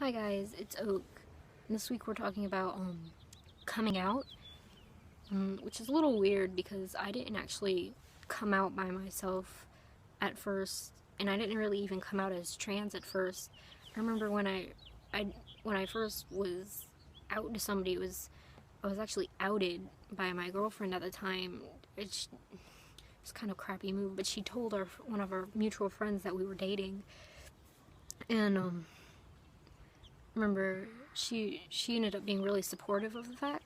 Hi guys, it's Oak. And this week we're talking about coming out, which is a little weird because I didn't actually come out by myself at first, and I didn't really even come out as trans at first. I remember when I first was out to somebody, I was actually outed by my girlfriend at the time. It's kind of a crappy move, but she told one of our mutual friends that we were dating, and remember she ended up being really supportive of the fact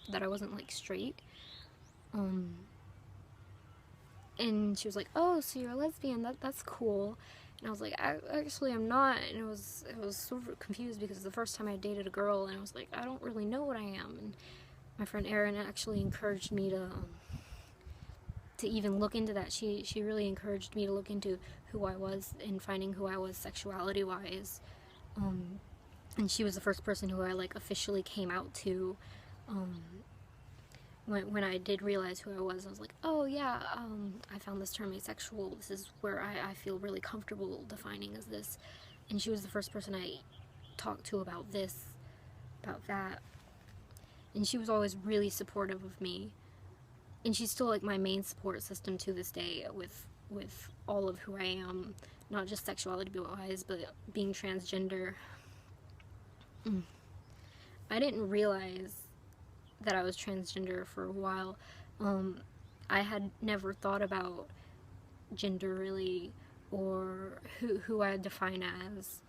that I wasn't like straight, and she was like, "Oh, so you're a lesbian? That's cool." And I was like, "Actually, I'm not." And it was sort of confused because the first time I dated a girl, and I was like, "I don't really know what I am." And my friend Erin actually encouraged me to even look into that. She really encouraged me to look into who I was and finding who I was sexuality wise. And she was the first person who I like officially came out to. When I did realize who I was like, oh yeah, I found this term asexual. This is where I feel really comfortable defining as this. And she was the first person I talked to about that. And she was always really supportive of me. And she's still like my main support system to this day with all of who I am, not just sexuality wise, but being transgender. I didn't realize that I was transgender for a while. I had never thought about gender really, or who I define as.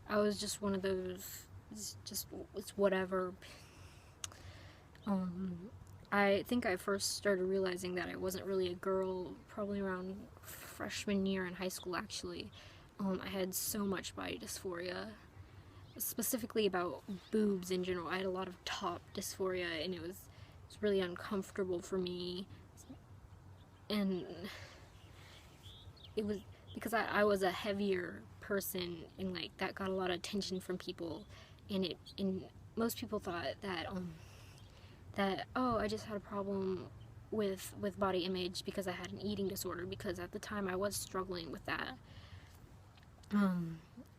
I was just one of those, it's whatever. I think I first started realizing that I wasn't really a girl probably around freshman year in high school, actually. I had so much body dysphoria, specifically about boobs in general. I had a lot of top dysphoria, and it was really uncomfortable for me. And it was because I was a heavier person, and like that got a lot of attention from people, and most people thought that oh, I just had a problem with body image because I had an eating disorder, because at the time I was struggling with that.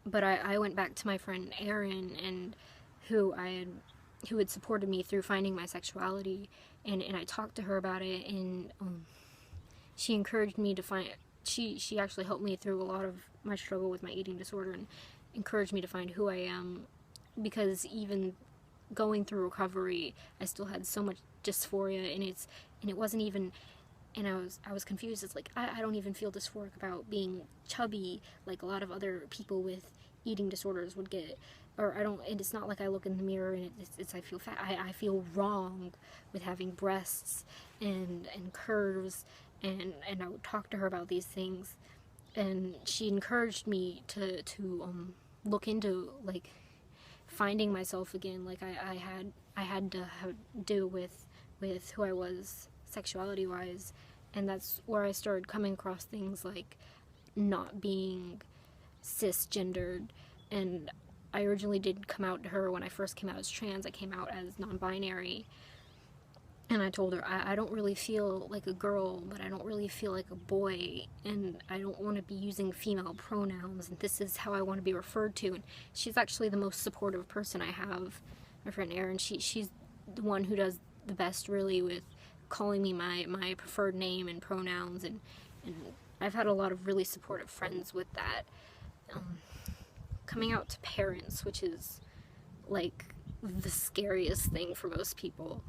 But I went back to my friend Erin, and who had supported me through finding my sexuality, and I talked to her about it, and she encouraged me to find. She actually helped me through a lot of my struggle with my eating disorder, and encouraged me to find who I am, because even going through recovery, I still had so much dysphoria, and it wasn't even. And I was confused. It's like I don't even feel dysphoric about being chubby like a lot of other people with eating disorders would get, or I don't. And it's not like I look in the mirror and it's I feel fat. I feel wrong with having breasts and curves, and I would talk to her about these things, and she encouraged me to look into like finding myself again. Like I had to deal with who I was sexuality wise, and that's where I started coming across things like not being cisgendered. And I originally did come out to her when I first came out as trans. I came out as non-binary, and I told her I don't really feel like a girl, but I don't really feel like a boy, and I don't want to be using female pronouns, and this is how I want to be referred to. And she's actually the most supportive person I have, my friend Erin. She's the one who does the best really with calling me my preferred name and pronouns, and I've had a lot of really supportive friends with that. Coming out to parents, which is like the scariest thing for most people,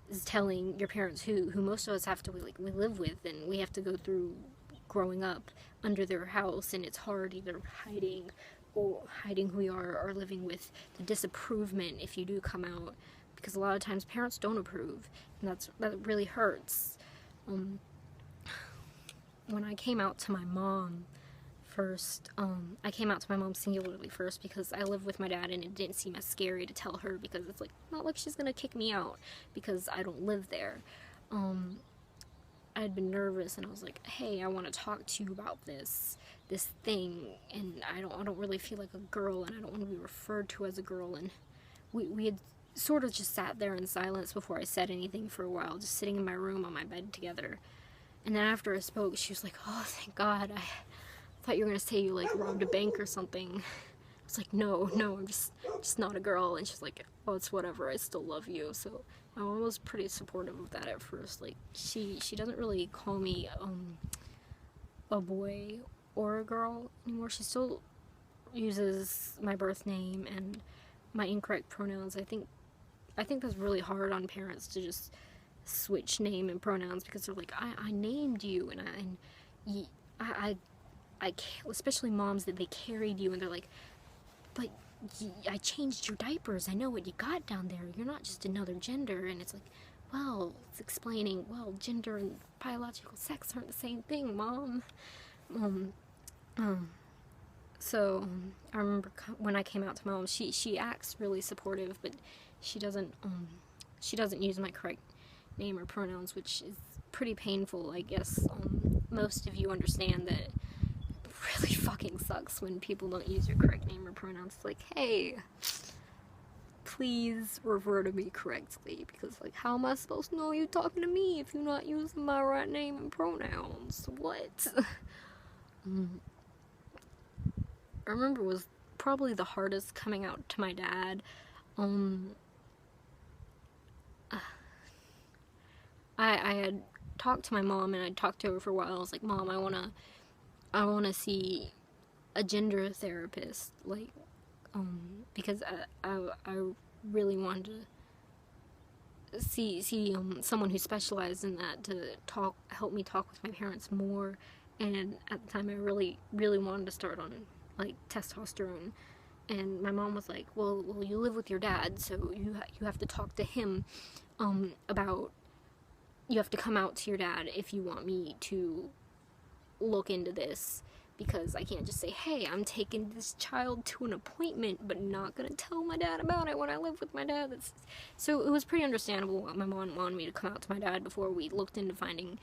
is telling your parents, who most of us have to we live with, and we have to go through growing up under their house, and it's hard either hiding who you are, or living with the disapproval if you do come out, because a lot of times parents don't approve, and that really hurts. When I came out to my mom first, I came out to my mom singularly first because I live with my dad, and it didn't seem as scary to tell her, because it's like not like she's gonna kick me out because I don't live there. I had been nervous, and I was like, hey, I want to talk to you about this thing, and I don't really feel like a girl, and I don't want to be referred to as a girl. And we had sort of just sat there in silence before I said anything for a while, just sitting in my room on my bed together. And then after I spoke, she was like, oh, thank God, I thought you were going to say you like robbed a bank or something. was like, no, I'm just not a girl. And she's like, oh, it's whatever, I still love you. So my mom was pretty supportive of that at first. Like, she doesn't really call me a boy or a girl anymore. She still uses my birth name and my incorrect pronouns. I think that's really hard on parents to just switch name and pronouns, because they're like, I named you, and I especially moms that they carried you, and they're like, but I changed your diapers. I know what you got down there. You're not just another gender. And it's like, well, it's explaining, well, gender and biological sex aren't the same thing, Mom. So I remember when I came out to my mom, she acts really supportive, but she doesn't use my correct name or pronouns, which is pretty painful. I guess most of you understand that it really fucking sucks when people don't use your correct name or pronouns. It's like, hey, please refer to me correctly, because, like, how am I supposed to know you talking to me if you're not using my right name and pronouns? What? I remember it was probably the hardest coming out to my dad. I had talked to my mom, and I'd talked to her for a while. I was like, Mom, I wanna see a gender therapist, like, because I really wanted to see someone who specialized in that to help me talk with my parents more. And at the time, I really wanted to start on, like, testosterone. And my mom was like, well, you live with your dad, so you have to talk to him about, you have to come out to your dad if you want me to look into this, because I can't just say, hey, I'm taking this child to an appointment, but not gonna tell my dad about it when I live with my dad. So it was pretty understandable. My mom wanted me to come out to my dad before we looked into finding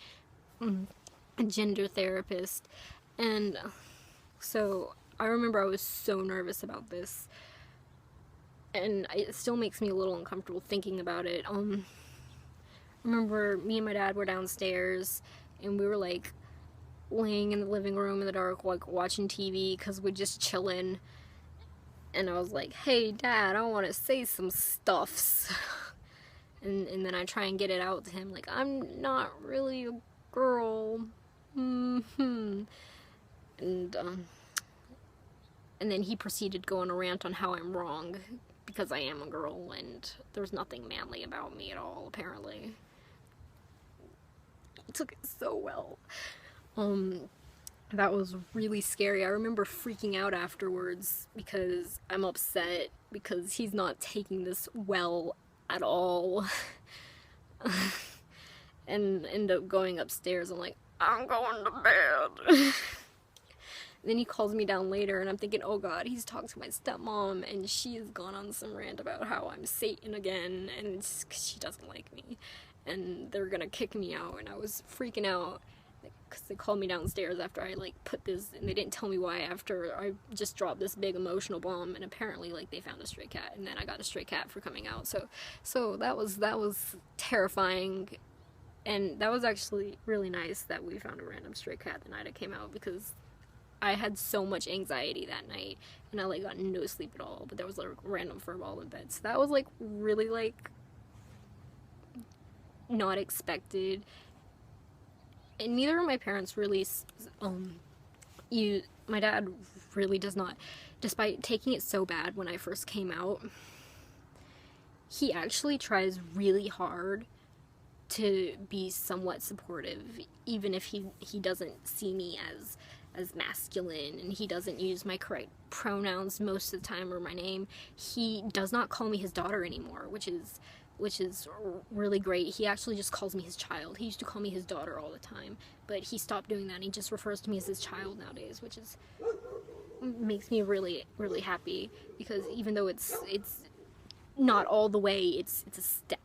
a gender therapist. And so I remember I was so nervous about this, and it still makes me a little uncomfortable thinking about it. I remember me and my dad were downstairs, and we were, like, laying in the living room in the dark, like, watching TV, because we're just chilling. And I was like, hey, Dad, I want to say some stuffs. and then I try and get it out to him, like, I'm not really a girl. And then he proceeded to go on a rant on how I'm wrong, because I am a girl, and there's nothing manly about me at all, apparently. He took it so well. That was really scary. I remember freaking out afterwards, because I'm upset, because he's not taking this well at all. And end up going upstairs. I'm like, I'm going to bed. Then he calls me down later, and I'm thinking, oh god, he's talked to my stepmom, and she's gone on some rant about how I'm Satan again, and it's 'cause she doesn't like me, and they're gonna kick me out. And I was freaking out, because they called me downstairs after I, like, put this, and they didn't tell me why, after I just dropped this big emotional bomb, and apparently, like, they found a stray cat, and then I got a stray cat for coming out. So that was terrifying. And that was actually really nice that we found a random stray cat the night I came out, because I had so much anxiety that night, and I, like, got no sleep at all. But there was, like, a random furball in bed, so that was, like, really, like, not expected. And neither of my parents really, my dad really does not, despite taking it so bad when I first came out, he actually tries really hard to be somewhat supportive, even if he doesn't see me as masculine, and he doesn't use my correct pronouns most of the time, or my name. He does not call me his daughter anymore, which is really great. He actually just calls me his child. He used to call me his daughter all the time, but he stopped doing that, and he just refers to me as his child nowadays, which makes me really, really happy, because even though it's not all the way, it's a step.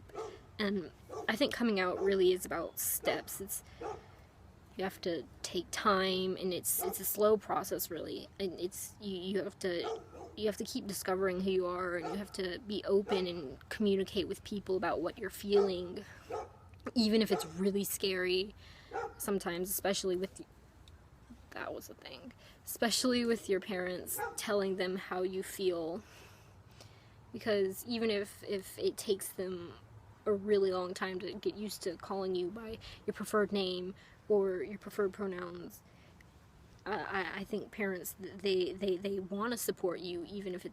And I think coming out really is about steps. You have to take time, and it's a slow process, really. And you have to keep discovering who you are, and you have to be open and communicate with people about what you're feeling, even if it's really scary sometimes, especially with that was a thing. Especially with your parents telling them how you feel. Because even if it takes them a really long time to get used to calling you by your preferred name or your preferred pronouns, I think parents, they want to support you even if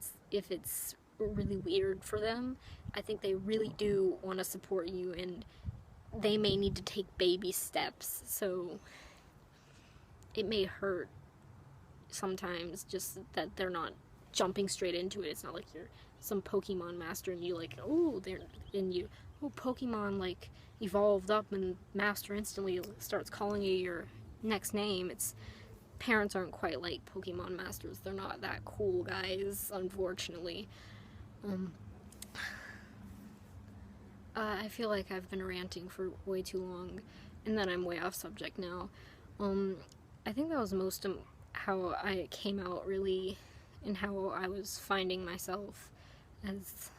it's really weird for them. I think they really do want to support you, and they may need to take baby steps, so it may hurt sometimes just that they're not jumping straight into it. It's not like you're some Pokemon master and you like, oh, Pokemon like evolved up and master instantly starts calling you your next name. Parents aren't quite like Pokemon masters. They're not that cool, guys, unfortunately. I feel like I've been ranting for way too long, and then I'm way off subject now. I think that was most of how I came out, really, and how I was finding myself as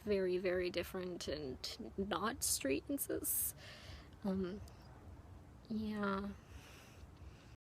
very, very different and not straight and cis. Yeah.